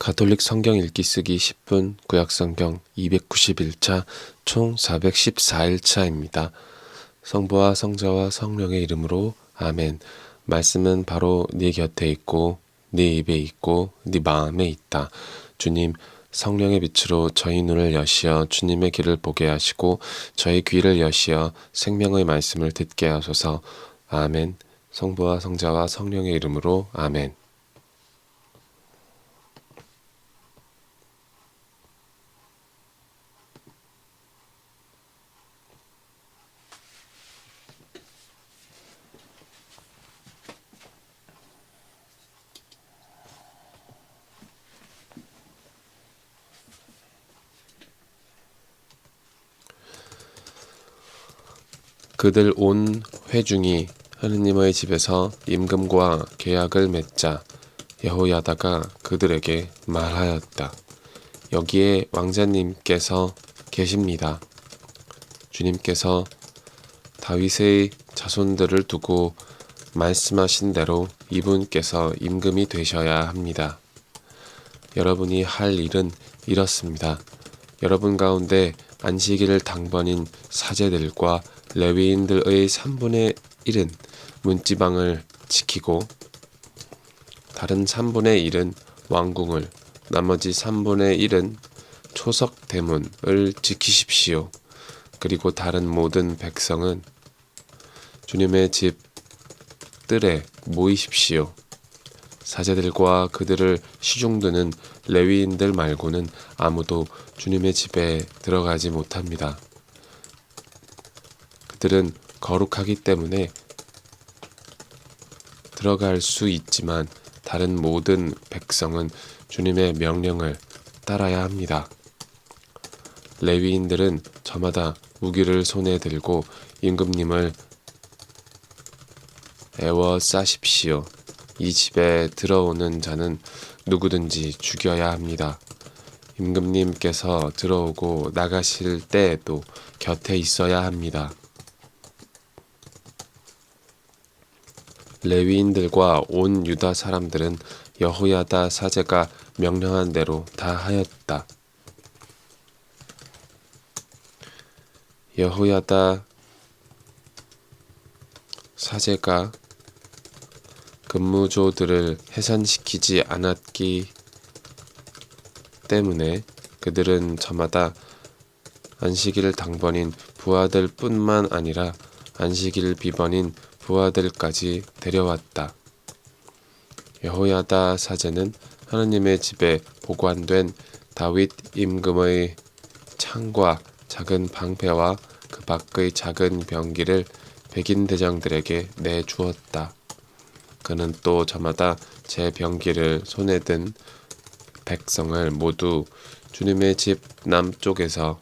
가톨릭 성경 읽기 쓰기 10분 구약성경 291차 총 414일차입니다. 성부와 성자와 성령의 이름으로 아멘. 말씀은 바로 네 곁에 있고 네 입에 있고 네 마음에 있다. 주님, 성령의 빛으로 저희 눈을 여시어 주님의 길을 보게 하시고 저희 귀를 여시어 생명의 말씀을 듣게 하소서. 아멘. 성부와 성자와 성령의 이름으로 아멘. 그들 온 회중이 하느님의 집에서 임금과 계약을 맺자 여호야다가 그들에게 말하였다. 여기에 왕자님께서 계십니다. 주님께서 다윗의 자손들을 두고 말씀하신 대로 이분께서 임금이 되셔야 합니다. 여러분이 할 일은 이렇습니다. 여러분 가운데 안식일을 당번인 사제들과 레위인들의 3분의 1은 문지방을 지키고 다른 3분의 1은 왕궁을, 나머지 3분의 1은 초석 대문을 지키십시오. 그리고 다른 모든 백성은 주님의 집 뜰에 모이십시오. 사제들과 그들을 시중드는 레위인들 말고는 아무도 주님의 집에 들어가지 못합니다. 그들은 거룩하기 때문에 들어갈 수 있지만 다른 모든 백성은 주님의 명령을 따라야 합니다. 레위인들은 저마다 무기를 손에 들고 임금님을 애워싸십시오. 이 집에 들어오는 자는 누구든지 죽여야 합니다. 임금님께서 들어오고 나가실 때에도 곁에 있어야 합니다. 레위인들과 온 유다 사람들은 여호야다 사제가 명령한 대로 다 하였다. 여호야다 사제가 근무조들을 해산시키지 않았기 때문에 그들은 저마다 안식일 당번인 부하들 뿐만 아니라 안식일 비번인 부하들까지 데려왔다. 여호야다 사제는 하느님의 집에 보관된 다윗 임금의 창과 작은 방패와 그 밖의 작은 병기를 백인 대장들에게 내주었다. 그는 또 저마다 제 병기를 손에 든 백성을 모두 주님의 집 남쪽에서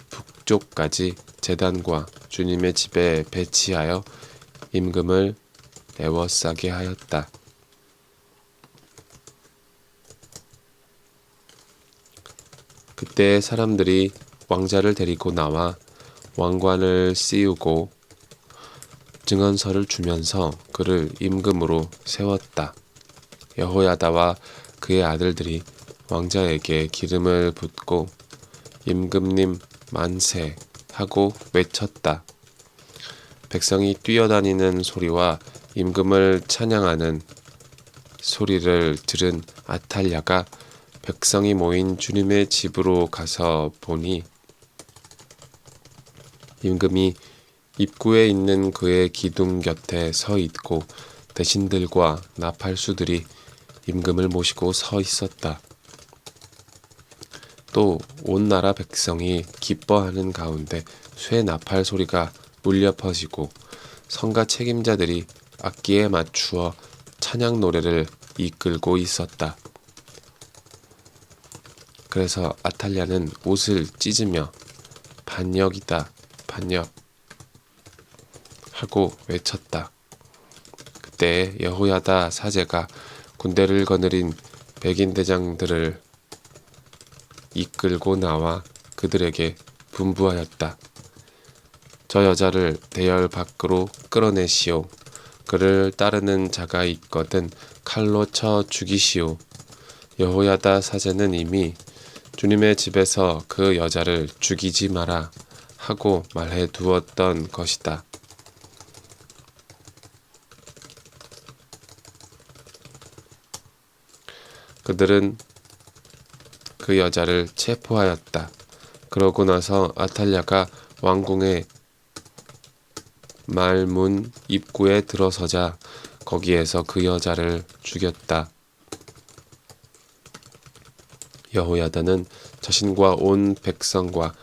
북쪽까지 제단과 주님의 집에 배치하여 임금을 애워싸게 하였다. 그때 사람들이 왕자를 데리고 나와 왕관을 씌우고 증언서를 주면서 그를 임금으로 세웠다. 여호야다와 그의 아들들이 왕자에게 기름을 붓고 임금님 만세 하고 외쳤다. 백성이 뛰어다니는 소리와 임금을 찬양하는 소리를 들은 아탈랴가 백성이 모인 주님의 집으로 가서 보니 임금이 입구에 있는 그의 기둥 곁에 서 있고 대신들과 나팔수들이 임금을 모시고 서 있었다. 또 온 나라 백성이 기뻐하는 가운데 쇠 나팔 소리가 울려 퍼지고 성가 책임자들이 악기에 맞추어 찬양 노래를 이끌고 있었다. 그래서 아탈랴는 옷을 찢으며 반역이다, 반역 하고 외쳤다. 그때 여호야다 사제가 군대를 거느린 백인 대장들을 이끌고 나와 그들에게 분부하였다. 저 여자를 대열 밖으로 끌어내시오. 그를 따르는 자가 있거든 칼로 쳐 죽이시오. 여호야다 사제는 이미 주님의 집에서 그 여자를 죽이지 마라 하고 말해 두었던 것이다. 그들은 그 여자를 체포하였다. 그러고 나서 아탈랴가 왕궁의 말문 입구에 들어서자 거기에서 그 여자를 죽였다. 여호야다는 자신과 온 백성과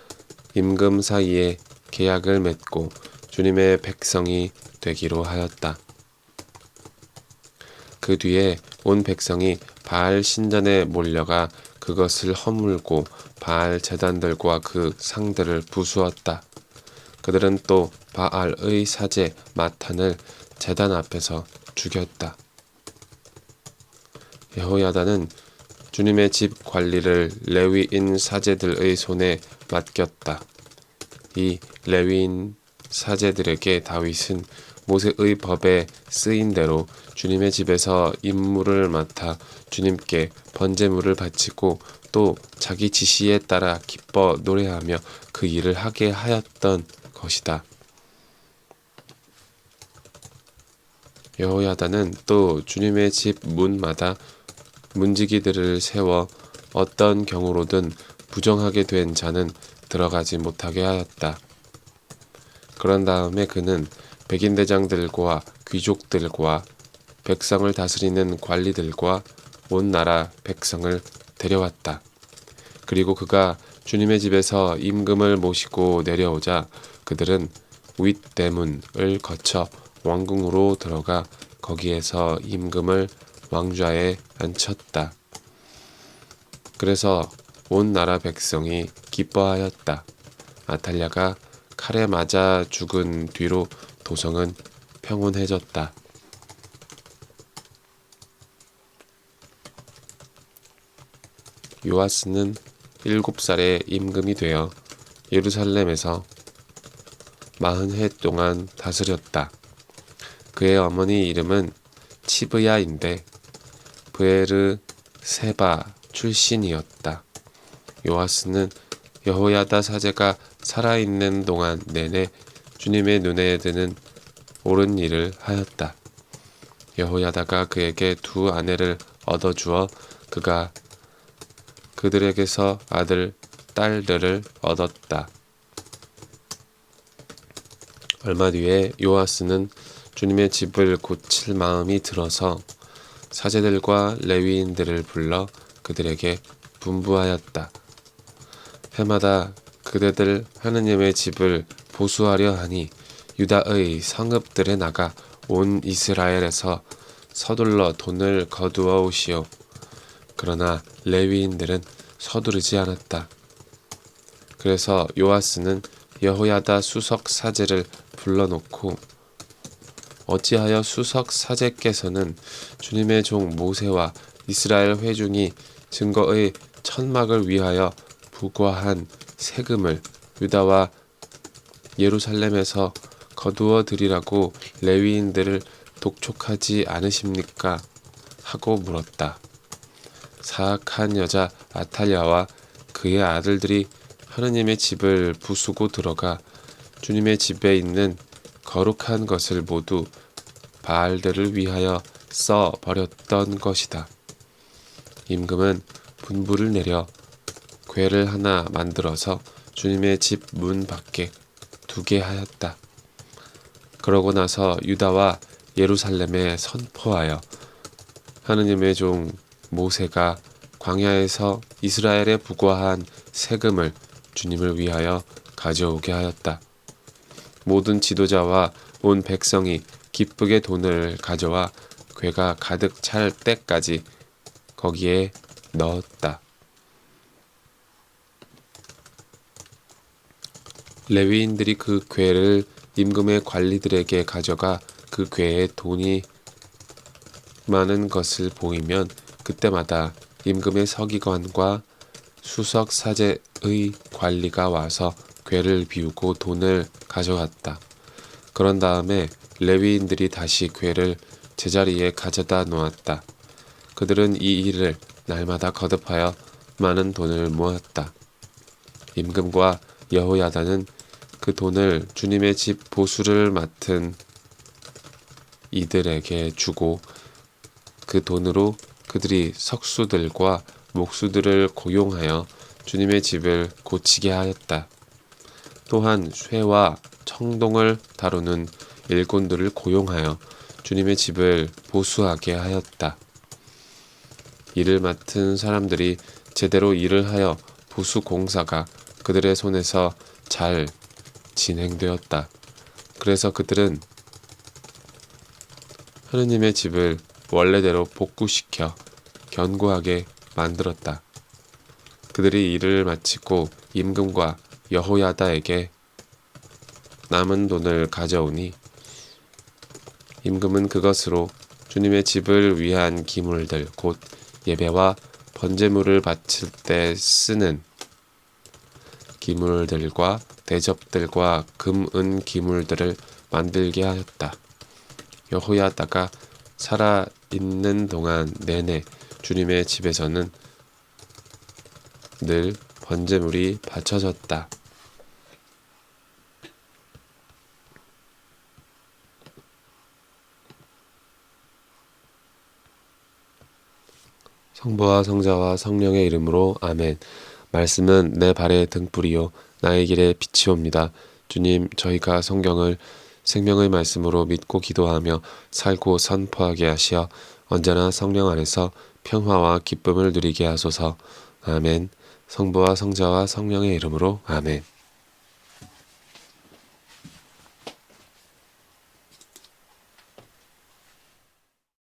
임금 사이에 계약을 맺고 주님의 백성이 되기로 하였다. 그 뒤에 온 백성이 바알 신전에 몰려가 그것을 허물고 바알 제단들과 그 상들을 부수었다. 그들은 또 바알의 사제 마탄을 제단 앞에서 죽였다. 여호야다는 주님의 집 관리를 레위인 사제들의 손에 맡겼다. 이 레위인 사제들에게 다윗은 모세의 법에 쓰인 대로 주님의 집에서 임무를 맡아 주님께 번제물을 바치고 또 자기 지시에 따라 기뻐 노래하며 그 일을 하게 하였던 것이다. 여호야다는 또 주님의 집 문마다 문지기들을 세워 어떤 경우로든 부정하게 된 자는 들어가지 못하게 하였다. 그런 다음에 그는 백인대장들과 귀족들과 백성을 다스리는 관리들과 온 나라 백성을 데려왔다. 그리고 그가 주님의 집에서 임금을 모시고 내려오자 그들은 윗대문을 거쳐 왕궁으로 들어가 거기에서 임금을 왕좌에 앉혔다. 그래서 온 나라 백성이 기뻐하였다. 아탈랴가 칼에 맞아 죽은 뒤로 도성은 평온해졌다. 요아스는 7살에 임금이 되어 예루살렘에서 40해 동안 다스렸다. 그의 어머니 이름은 치브야인데 브에르 세바 출신이었다. 요아스는 여호야다 사제가 살아있는 동안 내내 주님의 눈에 드는 옳은 일을 하였다. 여호야다가 그에게 2 아내를 얻어주어 그가 그들에게서 아들, 딸들을 얻었다. 얼마 뒤에 요아스는 주님의 집을 고칠 마음이 들어서 사제들과 레위인들을 불러 그들에게 분부하였다. 해마다 그대들 하느님의 집을 보수하려 하니 유다의 성읍들에 나가 온 이스라엘에서 서둘러 돈을 거두어 오시오. 그러나 레위인들은 서두르지 않았다. 그래서 요아스는 여호야다 수석 사제를 불러놓고 어찌하여 수석 사제께서는 주님의 종 모세와 이스라엘 회중이 증거의 천막을 위하여 부과한 세금을 유다와 예루살렘에서 거두어 드리라고 레위인들을 독촉하지 않으십니까? 하고 물었다. 사악한 여자 아탈랴와 그의 아들들이 하느님의 집을 부수고 들어가 주님의 집에 있는 거룩한 것을 모두 바알들을 위하여 써 버렸던 것이다. 임금은 분부를 내려 궤를 하나 만들어서 주님의 집 문 밖에 두게 하였다. 그러고 나서 유다와 예루살렘에 선포하여 하느님의 종 모세가 광야에서 이스라엘에 부과한 세금을 주님을 위하여 가져오게 하였다. 모든 지도자와 온 백성이 기쁘게 돈을 가져와 궤가 가득 찰 때까지 거기에 넣었다. 레위인들이 그 궤를 임금의 관리들에게 가져가 그 궤에 돈이 많은 것을 보이면 그때마다 임금의 서기관과 수석 사제의 관리가 와서 궤를 비우고 돈을 가져갔다. 그런 다음에 레위인들이 다시 궤를 제자리에 가져다 놓았다. 그들은 이 일을 날마다 거듭하여 많은 돈을 모았다. 임금과 여호야다는 그 돈을 주님의 집 보수를 맡은 이들에게 주고 그 돈으로 그들이 석수들과 목수들을 고용하여 주님의 집을 고치게 하였다. 또한 쇠와 청동을 다루는 일꾼들을 고용하여 주님의 집을 보수하게 하였다. 일을 맡은 사람들이 제대로 일을 하여 보수 공사가 그들의 손에서 잘 진행되었다. 그래서 그들은 하느님의 집을 원래대로 복구시켜 견고하게 만들었다. 그들이 일을 마치고 임금과 여호야다에게 남은 돈을 가져오니 임금은 그것으로 주님의 집을 위한 기물들 곧 예배와 번제물을 바칠 때 쓰는 기물들과 대접들과 금, 은 기물들을 만들게 하였다. 여호야다가 살아있는 동안 내내 주님의 집에서는 늘 번제물이 바쳐졌다. 성부와 성자와 성령의 이름으로 아멘. 말씀은 내 발의 등불이요 나의 길에 빛이옵니다. 주님, 저희가 성경을 생명의 말씀으로 믿고 기도하며 살고 선포하게 하시어 언제나 성령 안에서 평화와 기쁨을 누리게 하소서. 아멘. 성부와 성자와 성령의 이름으로 아멘.